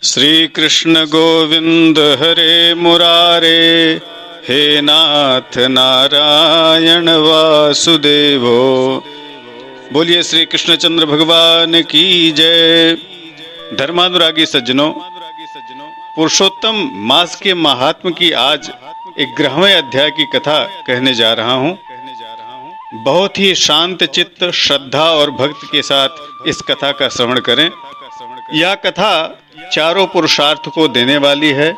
श्री कृष्ण गोविंद हरे मुरारे, हे नाथ नारायण वासुदेवो। बोलिए श्री कृष्णचंद्र भगवान की जय। धर्मानुरागी सज्जनों, पुरुषोत्तम मास के महात्म की आज 11वें अध्याय की कथा कहने जा रहा हूँ। बहुत ही शांत चित्त, श्रद्धा और भक्ति के साथ इस कथा का श्रवण करें। यह कथा चारों पुरुषार्थ को देने वाली है,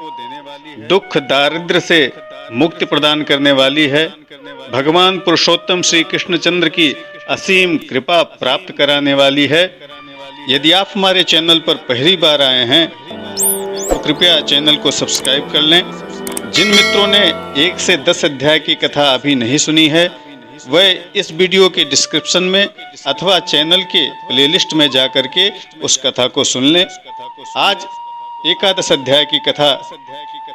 दुख दारिद्र्य से मुक्ति प्रदान करने वाली है, भगवान पुरुषोत्तम श्री कृष्णचंद्र की असीम कृपा प्राप्त कराने वाली है। यदि आप हमारे चैनल पर पहली बार आए हैं तो कृपया चैनल को सब्सक्राइब कर लें। जिन मित्रों ने 1 से 10 अध्याय की कथा अभी नहीं सुनी है, वह इस वीडियो के डिस्क्रिप्शन में अथवा चैनल के प्लेलिस्ट में जाकर के उस कथा को सुन लें। आज एकादश अध्याय की कथा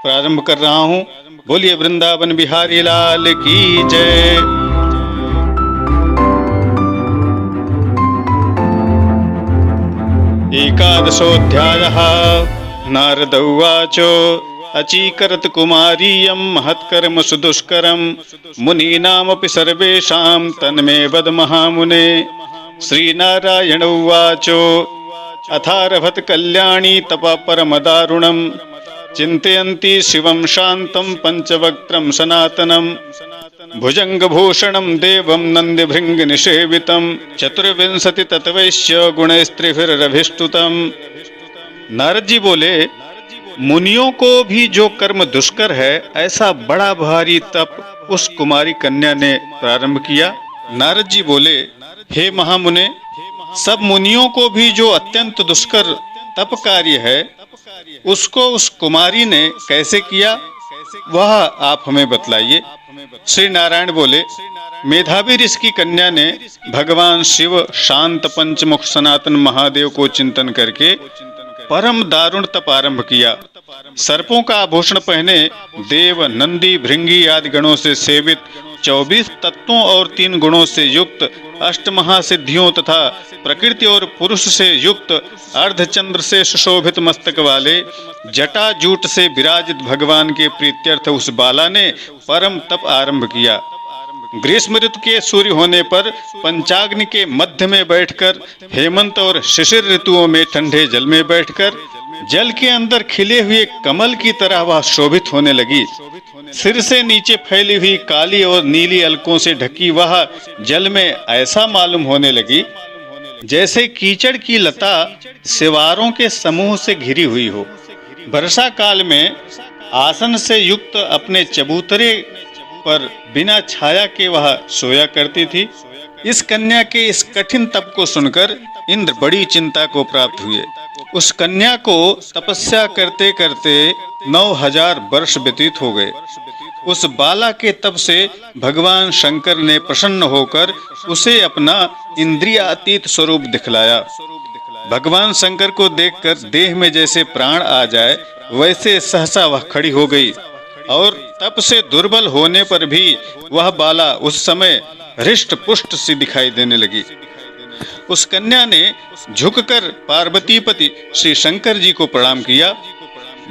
प्रारंभ कर रहा हूँ। बोलिए वृंदावन बिहारी लाल की जय। एकादशोऽध्यायः। नारद उवाच अचीकरत कुमारीयं महत्कर्म सुदुष्करं मुनीनामपि सर्वेषां तन्मे वद महामुने। श्रीनारायण उवाच अथारभत कल्याणी तपा परमदारुणं चिन्तयन्ति शिवं शान्तं पंचवक्त्रं सनातनं भुजंगभूषणं देवं नन्दिभृङ्गनिषेवितं चतुर्विंशति तत्वैश्य गुणस्त्रिभिरभिष्टुतं। नारद जी बोले, मुनियों को भी जो कर्म दुष्कर है, ऐसा बड़ा भारी तप उस कुमारी कन्या ने प्रारंभ किया। नारद जी बोले, हे महामुने, सब मुनियों को भी जो अत्यंत दुष्कर तप कार्य है, उसको उस कुमारी ने कैसे किया, वह आप हमें बतलाइए। श्री नारायण बोले, मेधावी ऋषि की कन्या ने भगवान शिव, शांत पंचमुख सनातन महादेव को चिंतन करके परम दारुण तप आरंभ किया। सर्पों का आभूषण पहने, देव, नंदी, भृंगी आदि गणों से सेवित, 24 तत्वों और 3 गुणों से युक्त, 8 महासिद्धियों तथा प्रकृति और पुरुष से युक्त, अर्धचंद्र से सुशोभित मस्तक वाले, जटा जूट से विराजित भगवान के प्रीत्यर्थ उस बाला ने परम तप आरंभ किया। ग्रीष्म ऋतु के सूर्य होने पर पंचाग्नि के मध्य में बैठकर, हेमंत और शिशिर ऋतुओं में ठंडे जल में बैठकर, जल के अंदर खिले हुए कमल की तरह वह शोभित होने लगी। सिर से नीचे फैली हुई काली और नीली अलकों से ढकी वह जल में ऐसा मालूम होने लगी जैसे कीचड़ की लता सिवारों के समूह से घिरी हुई हो। वर्षा काल में आसन से युक्त अपने चबूतरे पर बिना छाया के वह सोया करती थी। इस कन्या के इस कठिन तप को सुनकर इंद्र बड़ी चिंता को प्राप्त हुए। उस कन्या को तपस्या करते करते 9000 वर्ष व्यतीत हो गए। उस बाला के तप से भगवान शंकर ने प्रसन्न होकर उसे अपना इंद्रियातीत स्वरूप दिखलाया। भगवान शंकर को देखकर देह में जैसे प्राण आ जाए, वैसे सहसा वह खड़ी हो गई और तप से दुर्बल होने पर भी वह बाला उस समय हृष्ट पुष्ट सी दिखाई देने लगी। उस कन्या ने झुककर पार्वतीपति श्री शंकर जी को प्रणाम किया।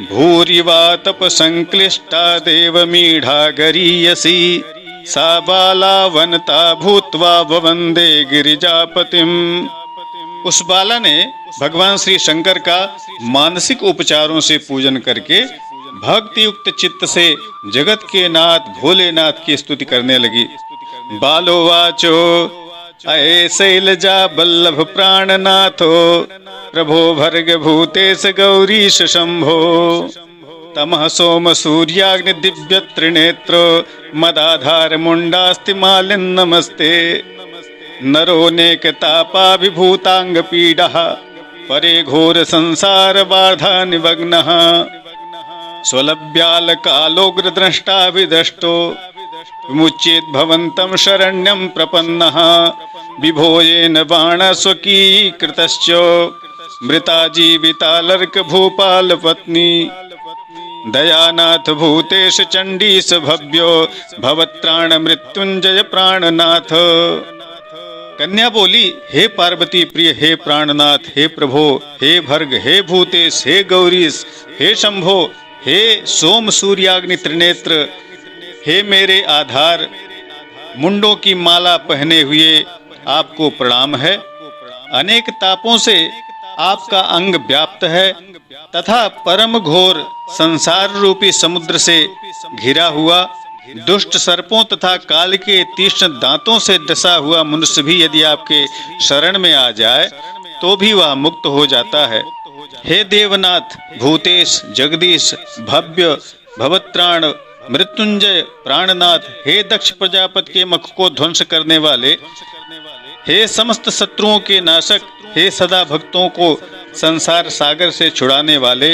भूरिवा तप संक्लिष्टा देवमीढ़ा गरीयसी, सा बाला वनता भूत्वा ववंदे गिरिजापतिम। उस बाला ने भगवान श्री शंकर का मानसिक उपचारों से पूजन करके भक्ति युक्त चित्त से जगत के नाथ भोलेनाथ की स्तुति करने लगी। बालो वाचो अये शैलजा बल्लभ प्राणनाथो, प्रभो भर्ग भूतेश गौरीश शंभो, तमः सोम सूर्याग्नि दिव्य त्रिनेत्र, मदाधार मुंडास्ति मालिन नमस्ते। नरो नेक तापाभिभूतांग पीडः, परे घोर संसार बाधा निमग्नः, स्वलभ्याल कालोग्र द्रष्टा विदष्टो, विमुच्येत भवन्तं शरण्यं प्रपन्नः, विभोयेन बाण स्वकीकृतश्च, मृता जीवितालर्क भूपाल पत्नी, दयानाथ भूतेश चंडीस भव्यो, भवत्राण मृत्युंजय प्राणनाथ। कन्या बोली, हे पार्वती प्रिय, हे प्राणनाथ, हे प्रभो, हे भर्ग, हे भूतेश, हे गौरीश, हे शंभो, हे सोम सूर्याग्नि त्रिनेत्र, हे मेरे आधार, मुंडों की माला पहने हुए आपको प्रणाम है। अनेक तापों से आपका अंग व्याप्त है तथा परम घोर संसार रूपी समुद्र से घिरा हुआ, दुष्ट सर्पों तथा काल के तीक्ष्ण दांतों से डसा हुआ मनुष्य भी यदि आपके शरण में आ जाए तो भी वह मुक्त हो जाता है। हे देवनाथ, भूतेश, जगदीश, भव्य, भवत्राण, मृत्युंजय, प्राणनाथ, हे दक्ष प्रजापति के मुख को ध्वंस करने वाले, हे समस्त शत्रुओं के नाशक, हे सदा भक्तों को संसार सागर से छुड़ाने वाले,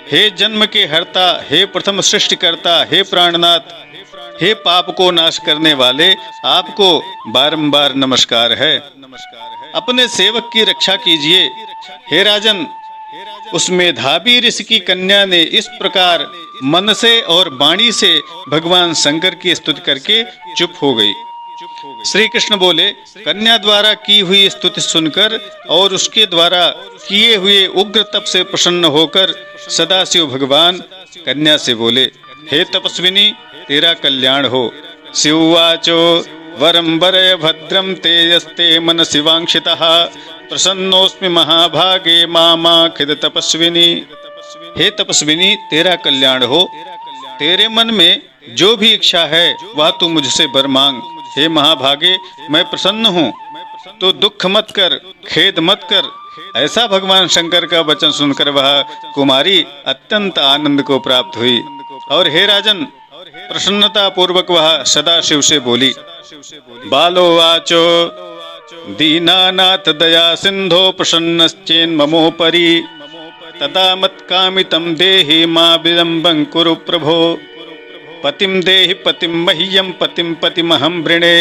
हे जन्म के हर्ता, हे प्रथम सृष्टिकर्ता, हे प्राणनाथ, हे पाप को नाश करने वाले, आपको बारंबार नमस्कार है। अपने सेवक की रक्षा कीजिए। हे राजन, उस मेधावी ऋषि की कन्या ने इस प्रकार मन से और वाणी से भगवान शंकर की स्तुति करके चुप हो गई। श्री कृष्ण बोले, कन्या द्वारा की हुई स्तुति सुनकर और उसके द्वारा किए हुए उग्र तप से प्रसन्न होकर सदाशिव भगवान कन्या से बोले, हे तपस्विनी, तेरा कल्याण हो। शिववाचो, वरम वरय भद्रम तेजस्ते मन शिवांक्षितः, प्रसन्नोस्मि महाभागे मामाखिद तपस्विनी। हे तपस्विनी, तेरा कल्याण हो। तेरे मन में जो भी इच्छा है वह तू मुझसे वर मांग। हे महाभागे, मैं प्रसन्न हूँ, तो दुख मत कर, खेद मत कर। ऐसा भगवान शंकर का वचन सुनकर वह कुमारी अत्यंत आनंद को प्राप्त हुई। और हे राजन, प्रसन्नता पूर्वक वह सदाशिव से बोली। बालो वाचो, दीनानाथ दया सिंधो प्रसन्नश्चेन ममोपरि, तदा मत्कामितं देहि मा विलम्बं कुरु प्रभो। पतिं देहि पतिं मह्यं, पतिं पतिमहं वृणे,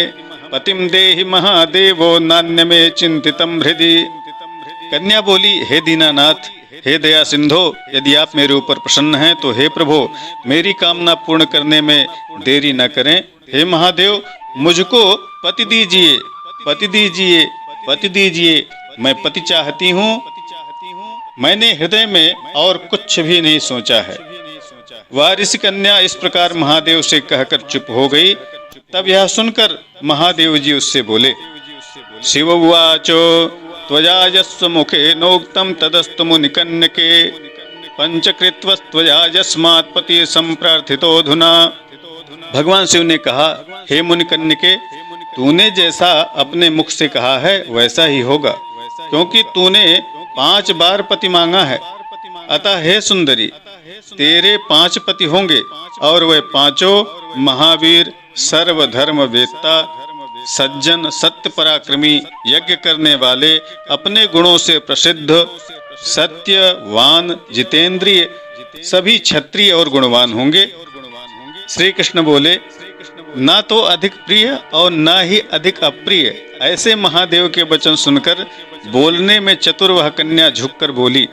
पतिं देहि महादेवो नान्यमे चिंतितं हृदि। कन्या बोली, हे दीनानाथ, हे दया सिंधो, यदि आप मेरे ऊपर प्रसन्न हैं तो हे प्रभु, मेरी कामना पूर्ण करने में देरी न करें। हे महादेव, मुझको पति दीजिए, पति दीजिए, पति दीजिए। मैं पति चाहती हूँ। मैंने हृदय में और कुछ भी नहीं सोचा है। वह ऋषि कन्या इस प्रकार महादेव से कहकर चुप हो गई। तब यह सुनकर महादेव जी उससे बोले। शिव उवाचो, त्वया यस्व मुखे नोक्तम तदस्तु मुनिकन्यके, पंचकृत्वस्त्वया यस्मात् पति संप्रार्थितोऽधुना। भगवान शिव ने कहा, हे मुनिकन्यके, तूने जैसा अपने मुख से कहा है वैसा ही होगा, क्योंकि तूने 5 बार पति मांगा है। अतः हे सुंदरी, तेरे 5 पति होंगे और वे पांचों महावीर, सर्वधर्म वेत्ता, सज्जन, सत्य पराक्रमी, यज्ञ करने वाले, अपने गुणों से प्रसिद्ध, सत्यवान, जितेंद्रिय, सभी क्षत्रिय और गुणवान होंगे। श्री कृष्ण बोले, ना तो अधिक प्रिय और ना ही अधिक अप्रिय। ऐसे महादेव के वचन सुनकर बोलने में चतुर वह कन्या झुककर बोली,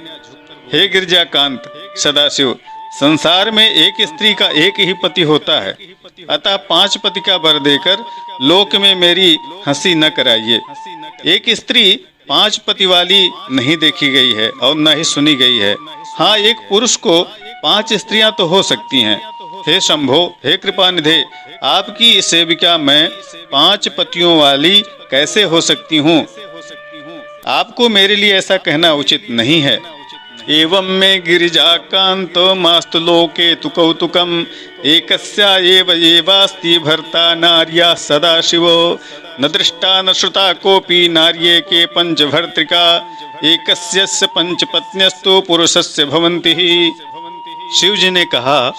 हे गिरजाकांत सदाशिव, संसार में एक स्त्री का एक ही पति होता है, अतः 5 पति का वर देकर लोक में मेरी हंसी न कराइए। एक स्त्री 5 पति वाली नहीं देखी गई है और न ही सुनी गई है। हाँ, एक पुरुष को 5 स्त्रियां तो हो सकती हैं। हे शंभो, हे कृपानिधे, आपकी सेविका मैं 5 पतियों वाली कैसे हो सकती हूँ? आपको मेरे लिए ऐसा कहना उचित नहीं है। एवं में गिरिजाकांतो मास्तु लोके तु कौतुकम, एकस्या एव एवास्ति भर्ता नार्या सदाशिवो, न दृष्टा न श्रुता कोपि नार्ये के पंचभर्तृका, एकस्यस्य पंचपत्न्यस्तु पुरुषस्य भवन्ति ही। शिव जी ने कहा,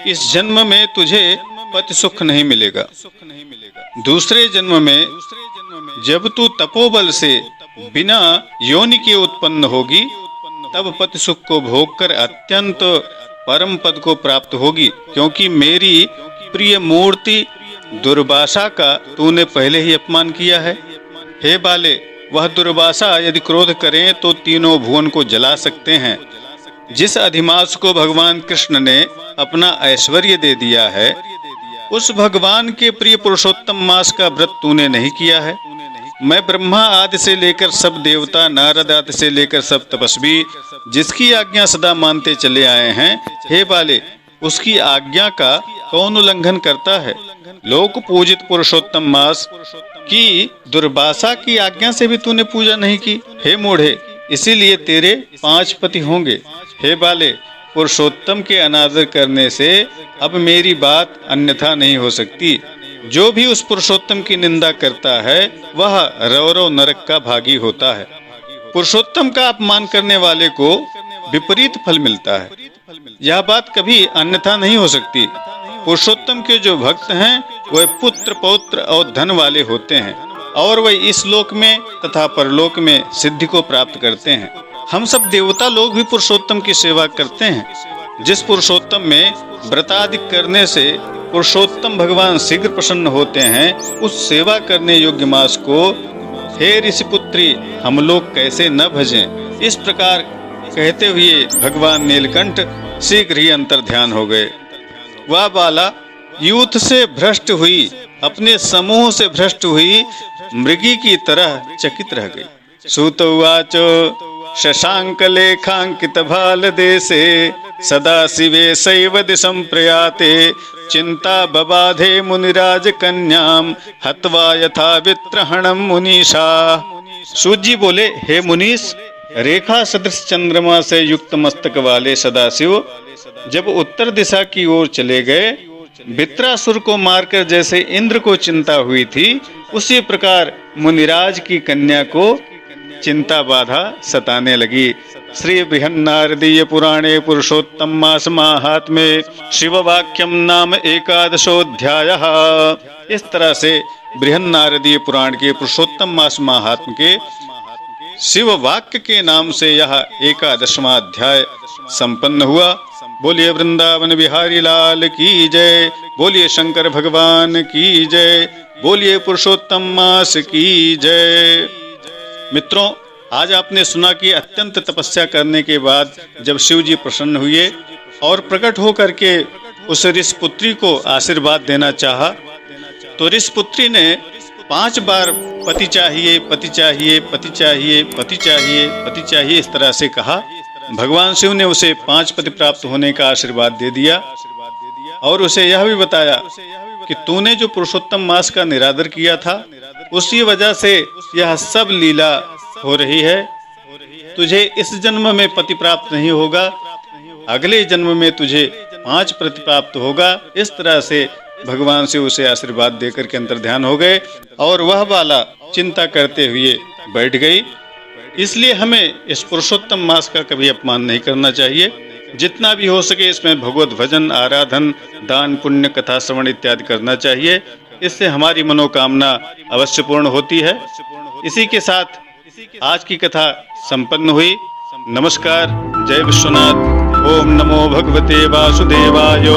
इस जन्म में तुझे पति सुख नहीं मिलेगा। दूसरे जन्म में जब तू तपोबल से बिना योनि के उत्पन्न होगी तब पति सुख को भोगकर अत्यंत परम पद को प्राप्त होगी, क्योंकि मेरी प्रिय मूर्ति दुर्वासा का तूने पहले ही अपमान किया है। हे बाले, वह दुर्वासा यदि क्रोध करें तो तीनों भुवन को जला सकते हैं। जिस अधिमास को भगवान कृष्ण ने अपना ऐश्वर्य दे दिया है, उस भगवान के प्रिय पुरुषोत्तम मास का व्रत तूने नहीं किया है। मैं ब्रह्मा आदि से लेकर सब देवता, नारद आदि से लेकर सब तपस्वी जिसकी आज्ञा सदा मानते चले आए हैं, हे बाले, उसकी आज्ञा का कौन उल्लंघन करता है? लोक पूजित पुरुषोत्तम मास की दुर्वासा की आज्ञा से भी तूने पूजा नहीं की। हे मूढ़े, इसीलिए तेरे 5 पति होंगे। हे बाले, पुरुषोत्तम के अनादर करने से अब मेरी बात अन्यथा नहीं हो सकती। जो भी उस पुरुषोत्तम की निंदा करता है वह रौरव नरक का भागी होता है। पुरुषोत्तम का अपमान करने वाले को विपरीत फल मिलता है। यह बात कभी अन्यथा नहीं हो सकती। पुरुषोत्तम के जो भक्त हैं वह पुत्र, पौत्र और धन वाले होते हैं और वह इस लोक में तथा परलोक में सिद्धि को प्राप्त करते हैं। हम सब देवता लोग भी पुरुषोत्तम की सेवा करते हैं। जिस पुरुषोत्तम में व्रतादि करने से पुरुषोत्तम भगवान शीघ्र प्रसन्न होते हैं, उस सेवा करने योग्य मास को हे ऋषिपुत्री हम लोग कैसे न भजें। इस प्रकार कहते हुए भगवान नीलकंठ शीघ्र ही अंतर ध्यान हो गए। वह बाला यूथ से भ्रष्ट हुई, अपने समूह से भ्रष्ट हुई मृगी की तरह चकित रह गई। सूत उवाच शशांक लेखांकित भाल देशे सदा शिवे शैव दिशं प्रयाते चिंता बबाधे मुनिराज कन्याम हत्वा यथा वित्रहणम मुनीषा। सूत जी बोले, हे मुनीश, रेखा सदृश चंद्रमा से युक्त मस्तक वाले सदाशिव जब उत्तर दिशा की ओर चले गए, वित्रासुर को मारकर जैसे इंद्र को चिंता हुई थी, उसी प्रकार मुनिराज की कन्या को चिंता बाधा सताने लगी। श्री बृहन्नारदीय पुराणे पुरुषोत्तम मास माहात्म्ये शिववाक्यम नाम 11 इस तरह से बृहन्नारदीय पुराण के पुरुषोत्तम मास महात्म के शिव वाक्य के नाम से यह 11वां अध्याय संपन्न हुआ। बोलिए वृंदावन बिहारी लाल की जय, बोलिए शंकर भगवान की जय, बोलिए पुरुषोत्तम मास की जय। मित्रों, आज आपने सुना कि अत्यंत तपस्या करने के बाद जब शिव जी प्रसन्न हुए और प्रकट होकर के उस ऋषिपुत्री को आशीर्वाद देना चाहा, तो ऋषिपुत्री ने 5 बार पति चाहिए, पति चाहिए, पति चाहिए, पति चाहिए, पति चाहिए इस तरह से कहा। भगवान शिव ने उसे 5 पति प्राप्त होने का आशीर्वाद दे दिया और उसे यह भी बताया कि तूने जो पुरुषोत्तम मास का निरादर किया था, उसी वजह से यह सब लीला हो रही है। तुझे इस जन्म में पति प्राप्त नहीं होगा, अगले जन्म में तुझे 5 पति प्राप्त होगा। इस तरह से भगवान से उसे आशीर्वाद देकर के अंतर ध्यान हो गए और वह बाला चिंता करते हुए बैठ गई। इसलिए हमें इस पुरुषोत्तम मास का कभी अपमान नहीं करना चाहिए। जितना भी हो सके इसमें भगवत भजन, आराधन, दान, पुण्य, कथा श्रवण इत्यादि करना चाहिए। इससे हमारी मनोकामना अवश्य पूर्ण होती है। इसी के साथ आज की कथा संपन्न हुई। नमस्कार, जय विश्वनाथ। ओम नमो भगवते वासुदेवाय।